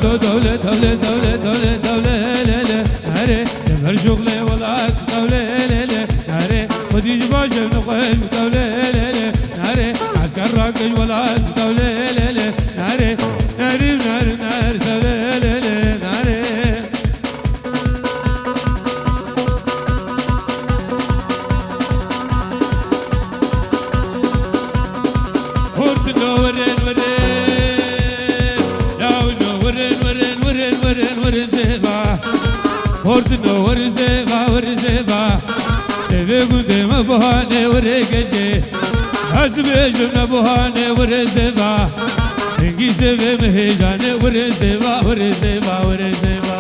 دو دولة دولة دولة دولة دولة ليلة ناري دمر شغلي والعك دولة ليلة ناري ودي جباجة نقل دولة ليلة ناري عسكر راقج والعك دولة ليلة ناري ناري ناري ناري دولة ليلة ناري هورت نورين ورين ياو نورين ورين ورين ورين ورين زيبا هورت نورين زيبا ورين زيبا تبي قدام بهاني ورين كجي حسبي جمنا بهاني ورين زيبا إنجي زيبا مهجاني ورين زيبا ورين زيبا ورين زيبا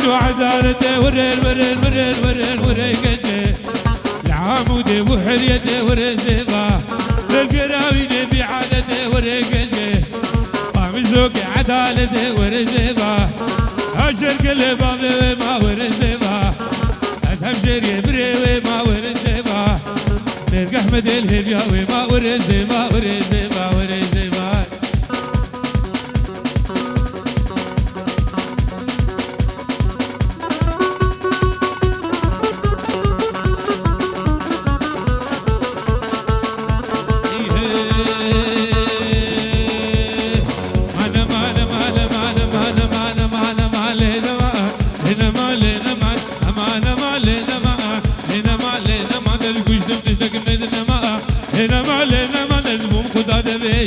وعدالته ورين ورين ورين ورين ورين قدي العامودي وحريته ورين زيبا للقراوي نبي عادته ورين قدي قام زوقي عدالته ورين زيبا هاجر قلبا ما ورين زيبا أتهم جري بريوي ما ورين زيبا نرق أحمد الهبياوي ما ورين زيبا ورين زيبا ورين زيبا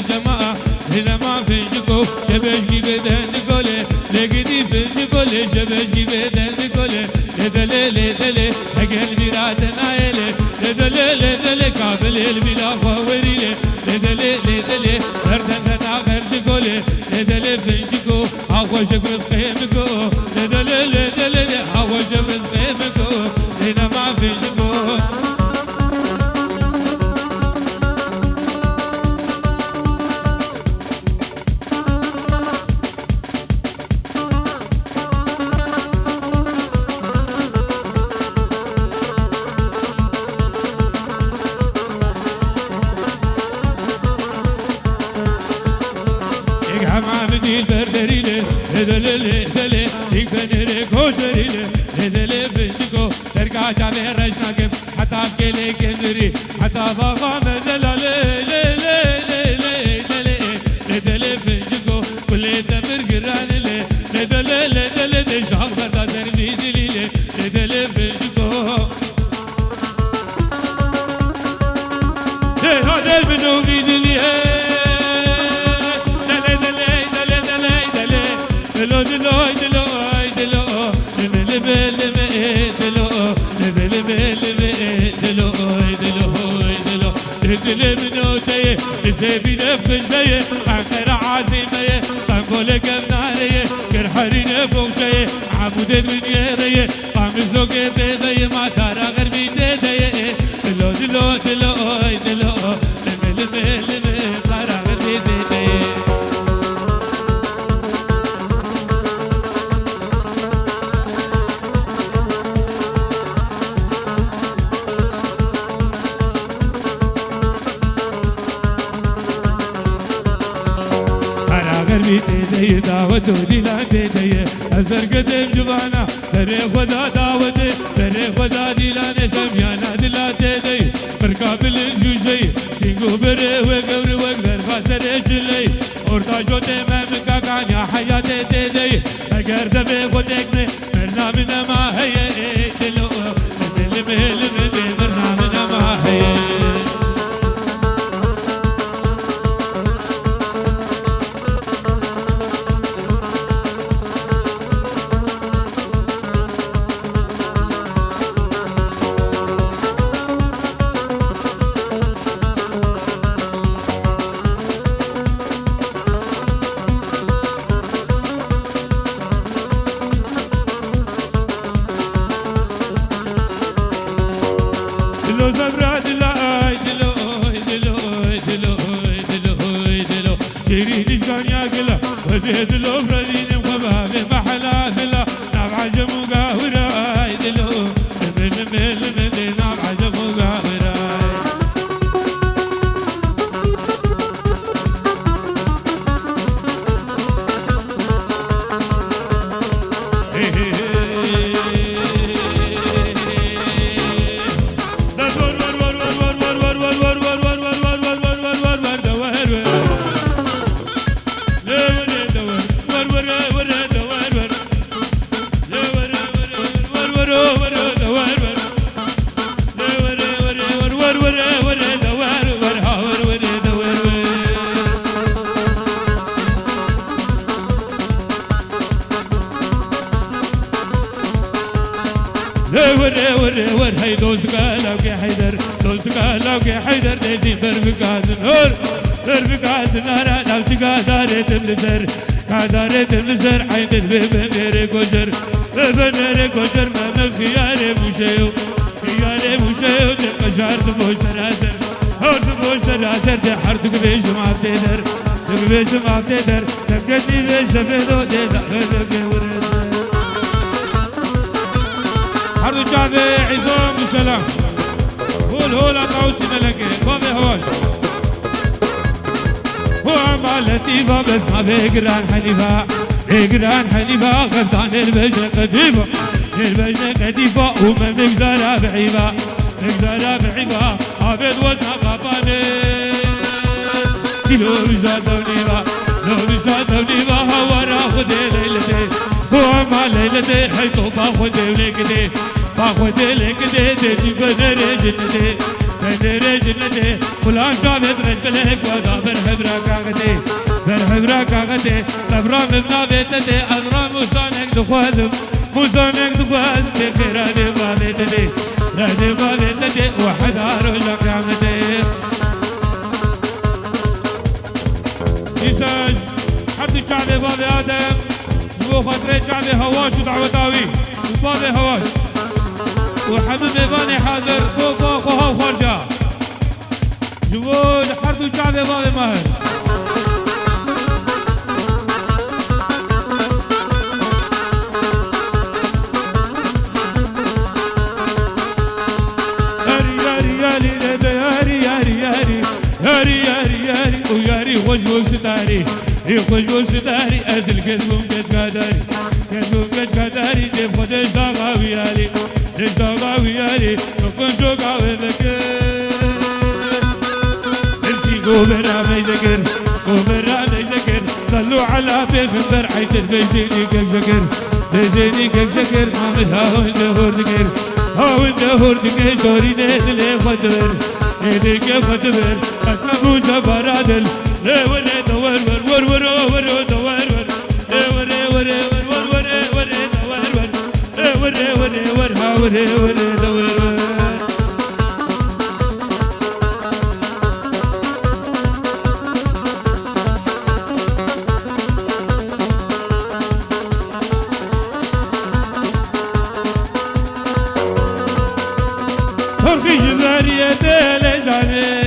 جماعة هنا ما فينجكو شبشي بدن قولي لقدي فينجكولي شبشي بدن قولي لدلي لدلي هقل بيراتنا يلي لدلي لدلي قابل البلا فوريلي لدلي لدلي هردن ثنا غرد قولي لدلي فينجكو هاو شكرس قيمكو لدلي لدلي هاو شكرس قيمكو هنا ما فينجكو حمامدي البردريلي هذلي هذلي يكفني كوجريلي هذلي بنتكو ترجع جابي رجناكم حتى كلي كندري حتى بابا مدلالي لي لي لي لي هذلي بنتكو كل تمر قراني لي هذلي هذلي دي شعب بردا ترميزي لي هذلي بنتكو هذا البنو بيدلي دلو دلو دلو دلو دلو دلو دلو دلو دلو منو تيه زبي نفس زيه آخر عازميه قنقول قمناريه كرحرين بوشيه عمود الدنيا ريه قام زوج بيضيه ما ترى غير بيديه دلو دلو دلو دلو ترى غير بيديه بيتي دعوته دينا بيتي أزر قدم جوانا تري خدا دعوته تري خدا دينا سميانا دلا تيدي مركابل الجوجي تينغو بري وقور وقدر خاسر جلي أورتا جوتي ممكا كان يا حياتي تيدي أقر دبي خدك مرنا من ما هي دلو دل مهل من مرنا من ما هي زيد الأخرين وبابي من دينا عجب وقابراي ور هي دوست قالوا يا حيدر دوست قالوا يا حيدر ديزي برفقات النور برفقات النار لو تقادر تملسر قادر تملسر حيدر ببنير كوشر ببنير كوشر ما من خياري مشيو خياري مشيو تقشار تبوش سراسر هو تبوش سراسر تحرتك بيش ما بتقدر تبيش ما بتقدر تبقتني بيش بيدو ديزا ورد حرد شعبي عزام وسلام هول قوسنا لك بابي هواش هو عم لطيفة بس ما بيقران حنيفة بيقران حنيفة غفتان البجنة قديمة البجنة قديمة وما مقدارها بعيبة مقدارها بعيبة عبد وزنها قباني لو رجال ونيبة لو رجال ونيبة هو راخد ليلتي هو عم ليلتي حيث باخد وليكتي باخد ليكتي تجي بدر جنتي بدر جنتي فلان جابت رجلك وذا برحبرا كاغتي برحبرا كاغتي صبرا مبنا بيتتي أذرا موسانك دخوازم موسانك دخوازم تخيرا دي بابيتتي رادي بابيتتي وحدا رجلك كاغتي إيساج حد الشعبي بابي آدم وخطري شعبي هواش ودعوتاوي وبابي هواش وحمد ميباني حاضر فوق اخوها وخرجة جوود حرد الشعبي بابي ماهر ياري وياري وجهه ستاري يخوجو ستاري أزل كذبهم كذكاداري كذبهم كذكاداري دي خدش داغاوي يالي دش داغاوي يالي نكون جوغاوي ذكر امسي قوبرا ميذكر قوبرا ميذكر صلوا على بيغمبر حيث البيزيني كذكر بيزيني كذكر محمد هاوين دهور ذكر هاوين دهور ذكر دوري نهدلي خدبر نهدلي خدبر أتنبو جبرادل ليه وري دوار ور ور ور ور دوار ور ليه وري وري ور ور ور دوار ور ليه وري وري ور ها وري وري دوار ور تركي جبارية لجاني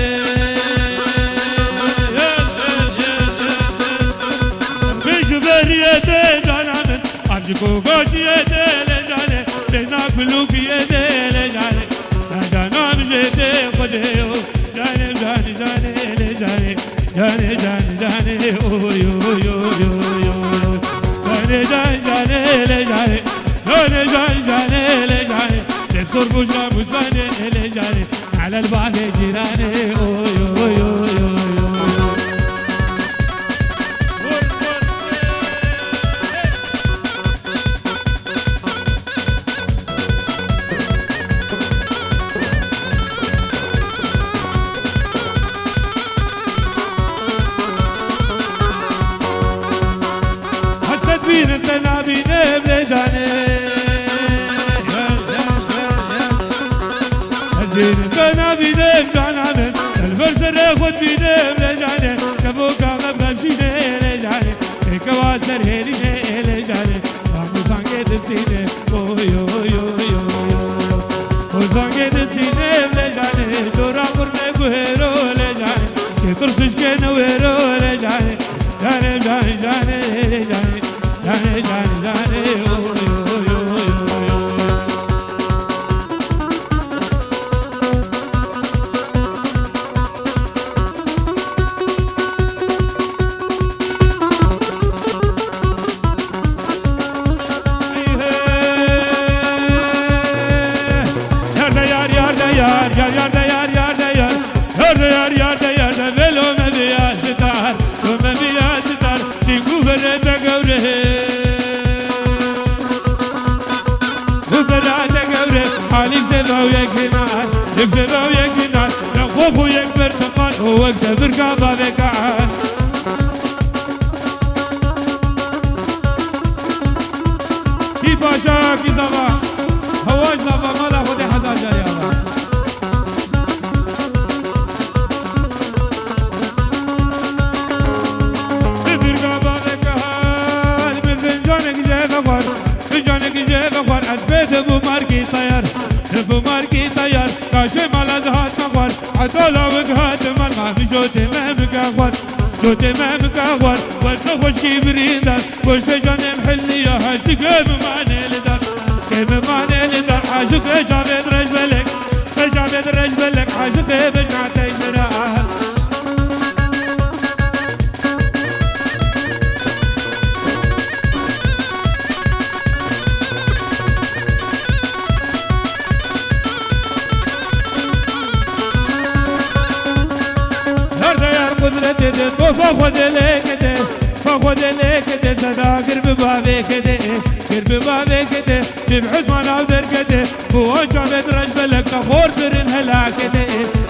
کوگوشیه دل جانه دینا کلوکیه دل جانه نجانم جده خودیو جانه جانه جانه جانه جانه جانه جانه اوی اوی اوی اوی جانه جانه جانه جانه جانه جانه جانه جانه تفسر بجرا مزانه جانه على البعد جيرانه اوی اوی اوی اوی كنا بيدم جانه الفرسر خود بيدم لجانه كبوكا غبغب شينه لجانه كواسر هيلي لجانه رامو سانگه دستينه اويو اويو اويو او سانگه دستينه لجانه دورا قرمه گهرو لجانه كترسش كنويرو لجانه جانه جانه جانه جانه جانه جانه جانه اويو اويو اويو حتى لو قهات من ما في جوتي ما مقاور جوتي ما مقاور والتخوش كبرين دار وش جاني محلي يا هاش كيف ما نلدر كيف ما نلدر عاشق جابت رجلك جابت رجلك عاشق بجنعتي شراها قدرتي فخذ لك فخذ لك صدا قرب بابك قرب بابك تبحث ما نقدر كده هو جابت رجلك تخور سر الهلاك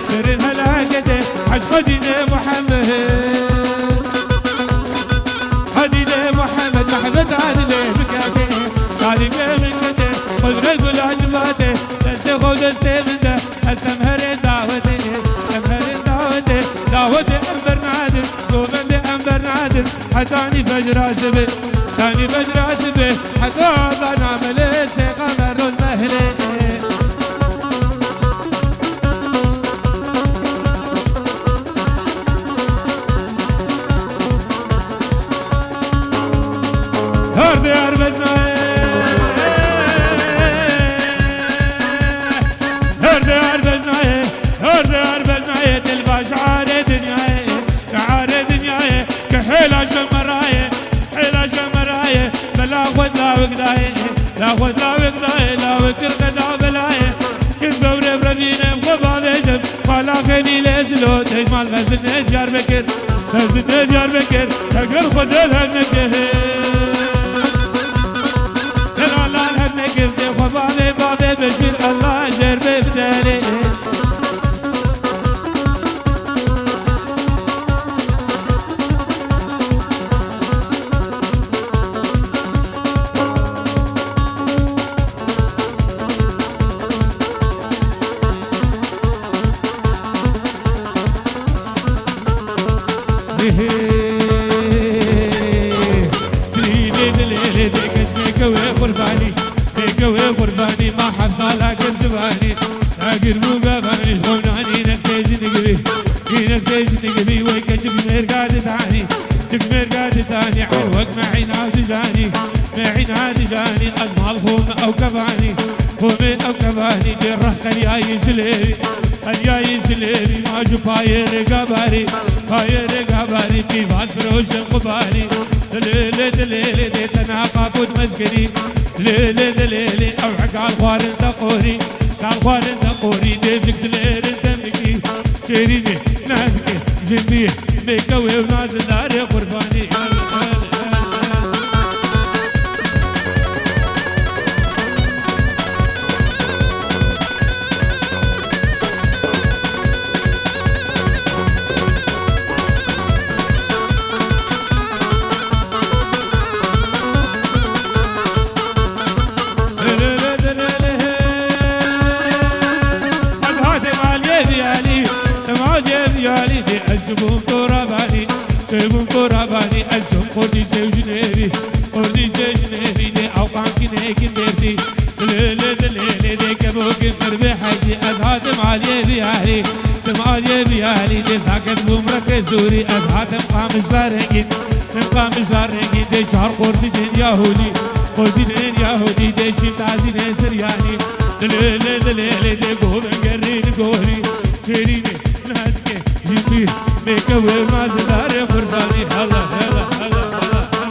سر الهلاك عشق دين محمد هدي محمد محمد عادل بكاكي عادل من كده قدرت العجبات تستخو تستمد استمهر دعوتي دعوتي أنبر نادر قومن أنبر نادر حتاني فجر أسبه تاني فجر أسبه حتى أضع نعمل سيقمر المهلي هرد أربزنا هرد أربزنا هرد أربزنا تلباش عاري دنياي عاري دنياي كحيلة شمراي حيلة شمراي بلا خد لا وقداي لا خد لا وقداي لا وكر قدا بلاي كنت بوري بربينا بخبا بيجم قالا خيني ليسلو تجمال فزن جار بكر فزن جار بكر تقر خد الهنكه الله الهنكه زي خبا بابي بشير الله جر ببدالي قرباني ما حفصة لكن زباني أقر مقاباني شغلاني نكتيج نقبي نكتيج نقبي ويكتب مرقاد تاني تكمر قاد تاني عروق معي نادي جاني معي نادي جاني أجمل خوم أو كفاني خوم أو كفاني جرح خلياي سليبي خلياي سليبي ما شوف هاي رقاباري هاي رقاباري في بعض فروش القباني دليلي دليلي دي تناقب وتمسكني ليلي دليلي أوعك عالخوار انت قوري عالخوار انت قوري ديزك دليل انت مكي شيريني نازكي جنبي ميكوي وناز داري قرباني سبوم تراباني سبوم تراباني الجم قردي جنيري قردي جنيري دي أوقام كني كنديرتي دليلي دليلي دي كبوك مربي حاجي أذهاتم علي بيالي تم علي بيالي دي ثاكت بومرك زوري أذهاتم قامش بارنجين من قامش بارنجين دي شهر قردي دين يهودي قردي دين يهودي دي شمتازي دين سرياني دليلي دليلي دي قومن قرين قوري شيريني ناسكي جنبي ميكوي ما زداري قرباني هلا هلا هلا هلا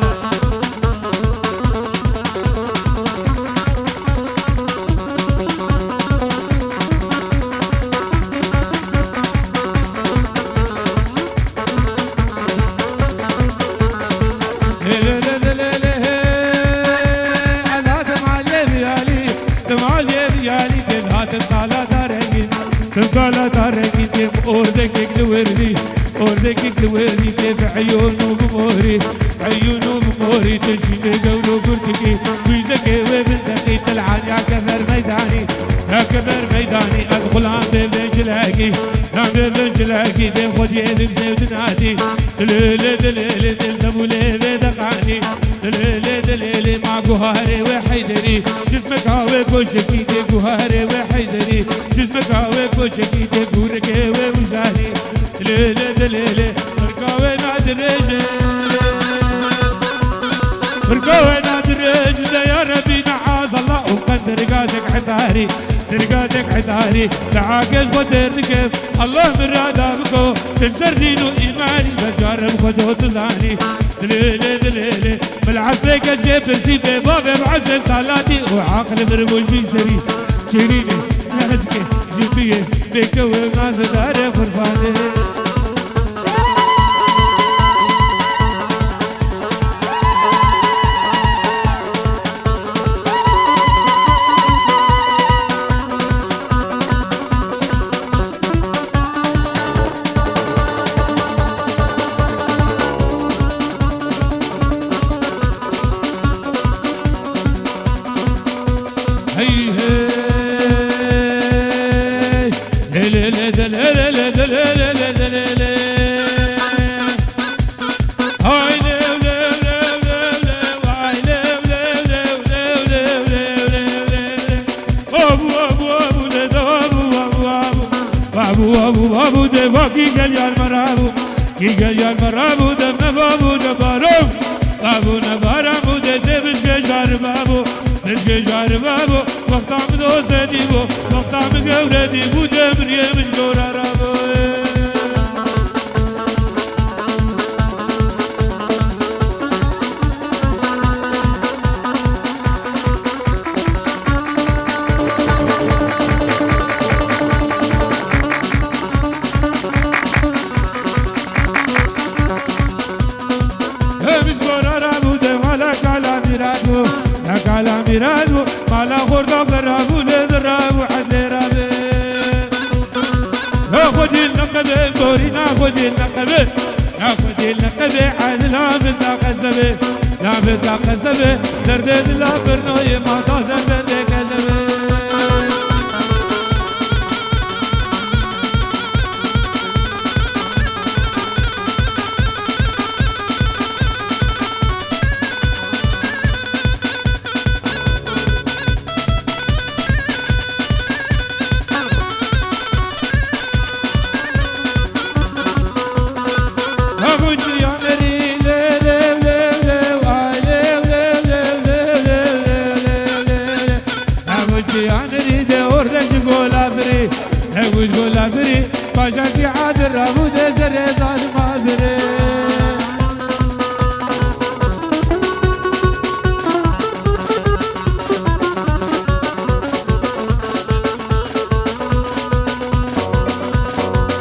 أوردك الوردي كيف عيونه بموري عيونه بموري تجيني قولو قرتكي ويزكي وبنتكي تلعب يا كبر ميداني يا كبر ميداني أدخل عم بنجلاكي عم بنجلاكي دي خد يدك زي ودناتي دليلي دليلي دلتبو ليلي دقاني دليلي دليلي مع قهاري وحيدري جسمك هاوي كوشكي دي قهاري وحيدري جسمك هاوي كوشكي دي قوركي عطاري تلقاتك عطاري تعاقل قدر كيف الله من رادابكو تنسر دينو إيماني بجرب خدو تزاني دليلي دليلي بالعسلك الجيب تنسيبي بابي بعزل طالاتي وعاقل مرموش بيسري شيريني نهزكي جيبيه بيكوي ناس داري خرفاني مرابو دم بابو نبارم بابو نبارم دسه بسجار بابو بسجار بابو وقت عم دوستي بو وقت عم قولتي بو جمري من جورا رابو ميرادو مالا خوردا قرابو لدرابو حد رابي ناخد النقبة بوري ناخد النقبة ناخد النقبة حد لابد ناقزبه لابد ناقزبه دردد لا برنوي ما تازر دردد كزبه باجاتي عادر رابو دزر زاد مازري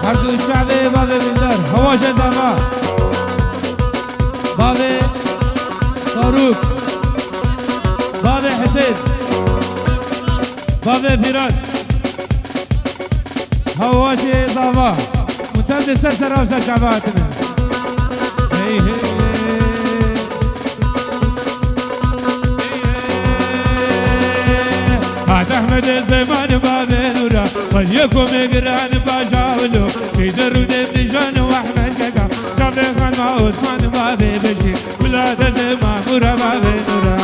هردو الشعبي بابي بندر هواش زما بابي صاروخ بابي حسين بابي فراس هواشي ضابا ممتاز السرسرة وسرشعباتنا هي هي هات احمد الزمان بابي نورا وليكم اقران باشاولو يدروا دبجان واحمد كاكا شابي خان مع عثمان بابي بشير ولاد الزمان مورا بابي نورا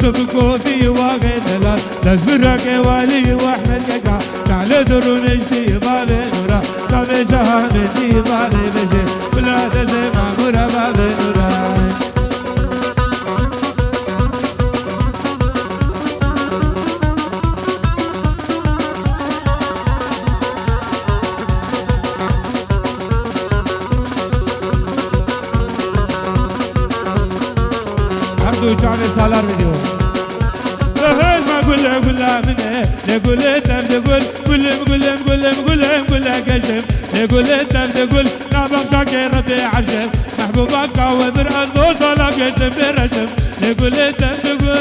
سبكو في واقع دلال تزبرك والي واحمد كاكا تعال درون اجتي بابي نورا بابي شهامتي بابي بشير بلا تزي معمورة بابي نورا عبدو شعبي سالار فيديو ما قول منه نقول تقول قول كشف نقول تقول نابق شاكر ربي عشف محبوبك ومر النور طلب يسم برشف نقول تقول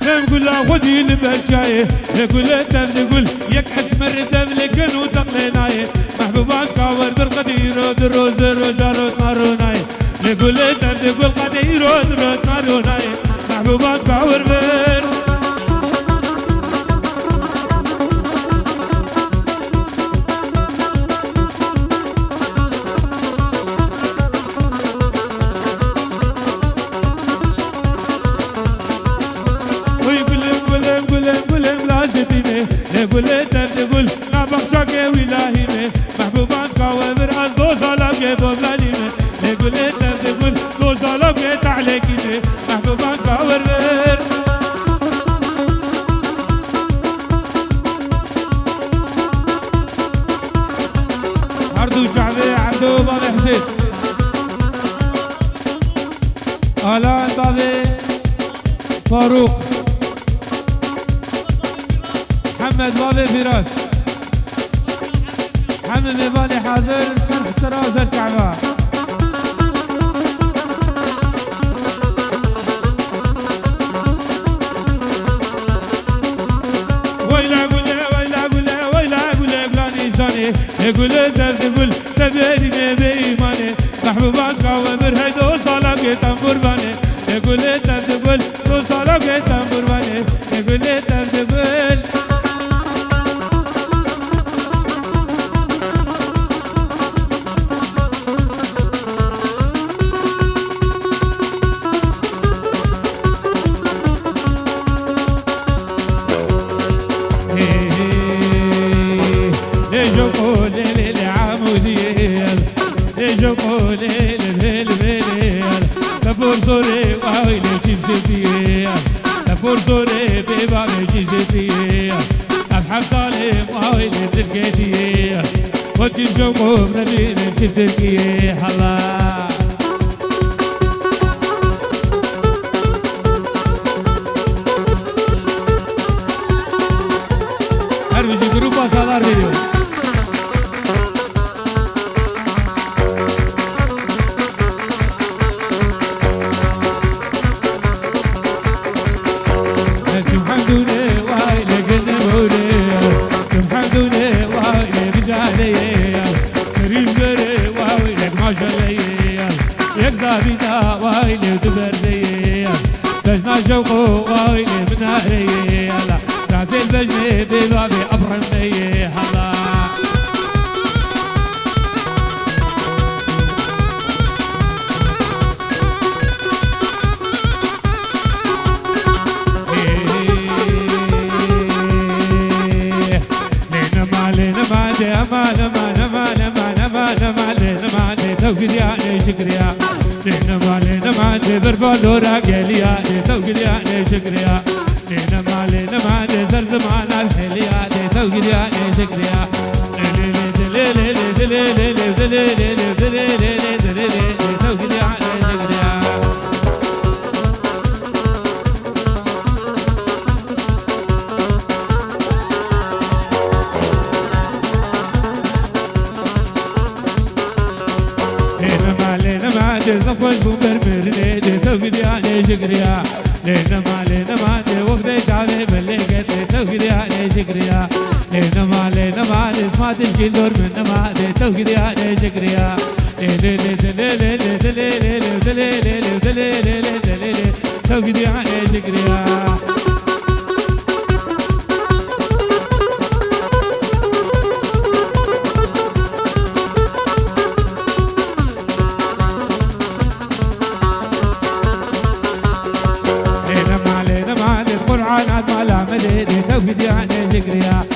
نقول خذي البشاية نقول تقول يك اسمر تملك وتقلناي محبوبك ورد القدير دروز رجال ناروناي نقول تقول قدير دروز نارو نقول تقول نبخشك ولاهي محبوبات قوامر الدوز على جيبه بلاليمه نقول تقول دوز على جيت عليكي محبوبات قوامر عردو شعبي عردو بابي حسين آلان بابي فاروق محمد بابي فراس محمد مباني حاضر سرح سراز الكعبة ويلا قولي ويلا قولي ويلا قولي بلاني زاني يقول تقول تبيني بإيماني محبوبات قوامر هيدو صلاة تنبور باني يقول تقول تو صلاة تنبور باني يقول تقول Sore wai le chizetiye Tafur sore beba le chizetiye Afham salim wai le tirketiye Wati jokum nabi le chizetiye Allah Her bir grupa salar veriyor بيدا وايلي ودبردي بجنا شوقو وايلي مناري لا تعزيل بجني ببابي أبرمي هلا توقيا شكريا لنا ما بربالورا قاليا توقيا شكريا لنا ما زرزمان الحليا توقيا شكريا توقيا شكريا زفوج بمرمر ليدي توقيدي علي شكريا لنا ما وقت شعبي بلقت توقيدي علي شكريا لنا ما اسمات الجندور من ما توقيدي علي شكريا توقيدي علي شكريا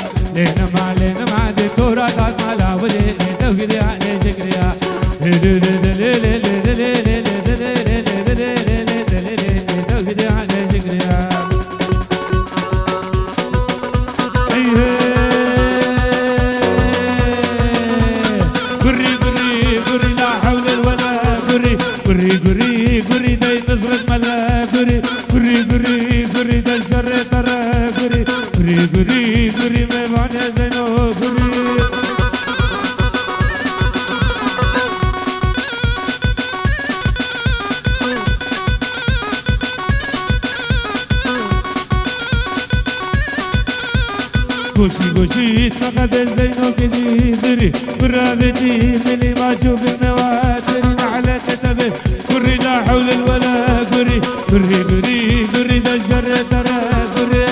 توقيدي علي شكريا لنا ما تورات مالا ولي توقيدي علي شكريا توقيدي علي شكريا قري قري قري لا حول ولا قري قري قري قري داي نصرة ملا قري قري قري قري داي شر ترى قري قري قري قري ما بعد زينو قري goshi goshi فقد الزينو كذي ذري برابتي مني ما اشوف النواتر على كتبه قري لا حول ولا قري قري قري قري ذا الشر ترى قري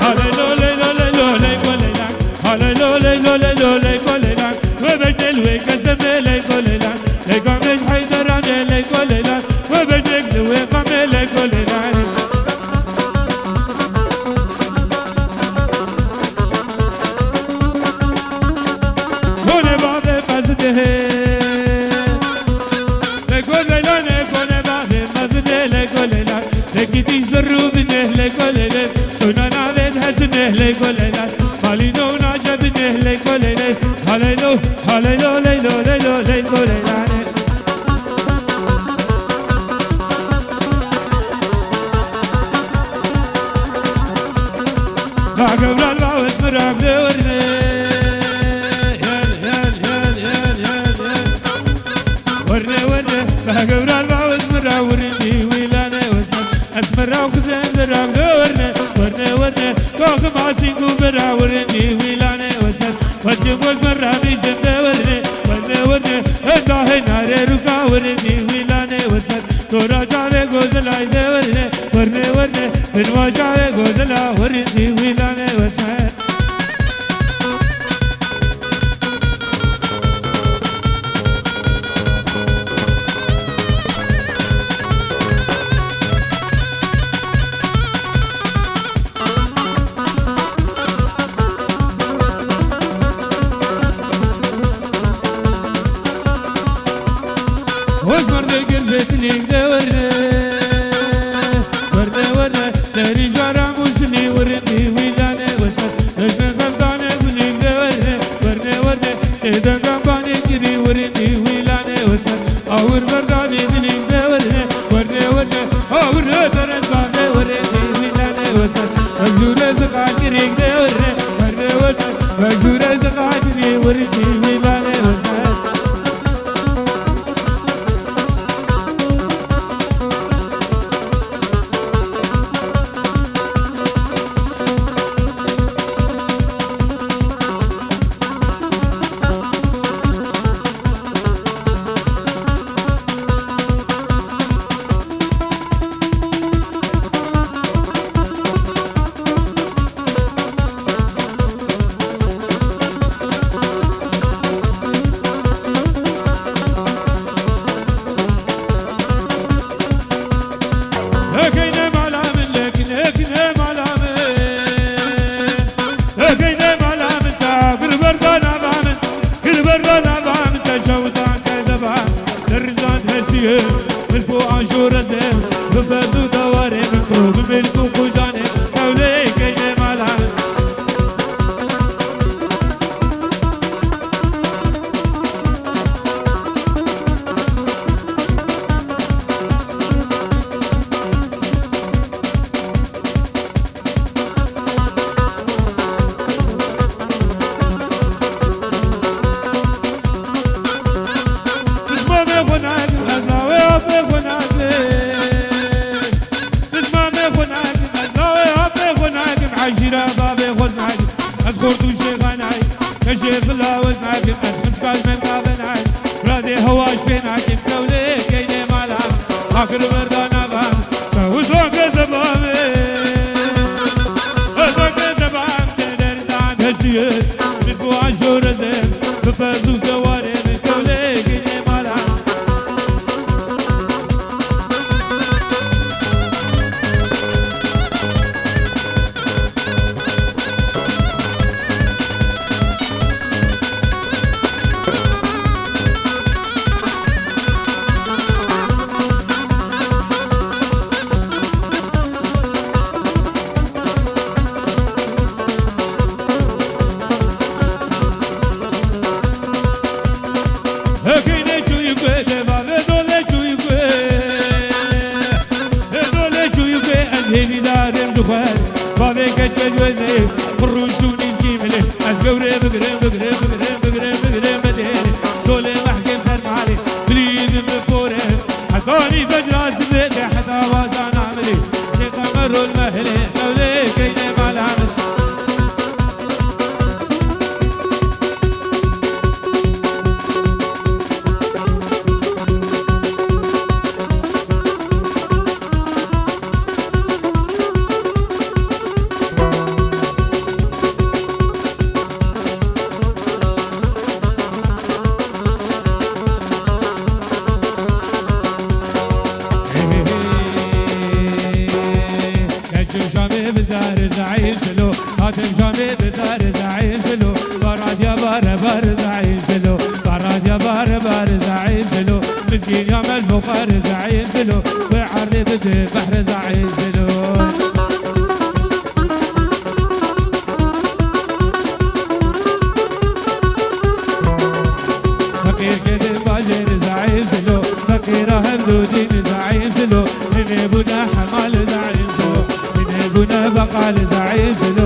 هلا لولي لولي لولي قولي لك هلا لولي لولي لولي قولي لك وبدل ويكسم لي قولي لك ليكم مش حيدر عني لي قولي لك وبدل ويقام لي قولي لك بنه لكولي سونا نابد هسنه لكولي خالينو ناجا بنه لكولي هللو هللو ليلو ليلو لكولي قبل الباوت مرام دورني ورني ورني قبل الباوت مرام ورني ويلاني واسمر اسمر وكزين درام دورني ورني ورني كوك ماسينكو برا ورني ويلاني واسمر وجبوك مرامي زند ورني ورني ورني انداهي ناري ركا ورني ويلاني واسمر تورا جاوي غوزلاي دورني ورني ورني بنوا جاوي غوزلا ورني ويلاني واسمر واسمر دقل بيتنيك دورني ورني ورني داري جارا موسني ورني ويلاني واسمر لجمن غلطاني بنيك دورني ورني ورني ايدن غمباني كري ورني ويلاني واسمر اور برداني بنيك دورني ورني ورني اور درزاني ورني ويلاني واسمر مجورة زقاكري دورني ورني ورني مجورة زقاكري ورني ويلاني واسمر ببدو دواري مكروب بالكو خجاني دولي كيني مالان اسمه بيخوناك غزاوي بيخوناك عشيرة بابي خذ معك أذكرت شيخاناي كشيخ لاوز معك أسمت كاز من قابناي برادي هواش بيناك كولي كيني مالام آخر مردانا بام كوزوك زبامي وزوك زبام تدر دان هسيت بتبو عشور زين بفرزو سواري من كولي كيني مالام بابي كش بجوزي خروجوني نجيملي أزقوري بقري بقري بقري بقري بقري مديني دولي محكم سر معلي بليد مفوري حطاني بجراس بيتي حتى وازان عملي تقمروا المهلي دولي كيني مال عمل هاتم جامي بدار زعيم سلو براد يا بار بار زعيم سلو براد يا بار بار زعيم سلو مسكين يا مال بقار زعيم سلو وعري بده بحر زعيم سلو يكون بقال زعيم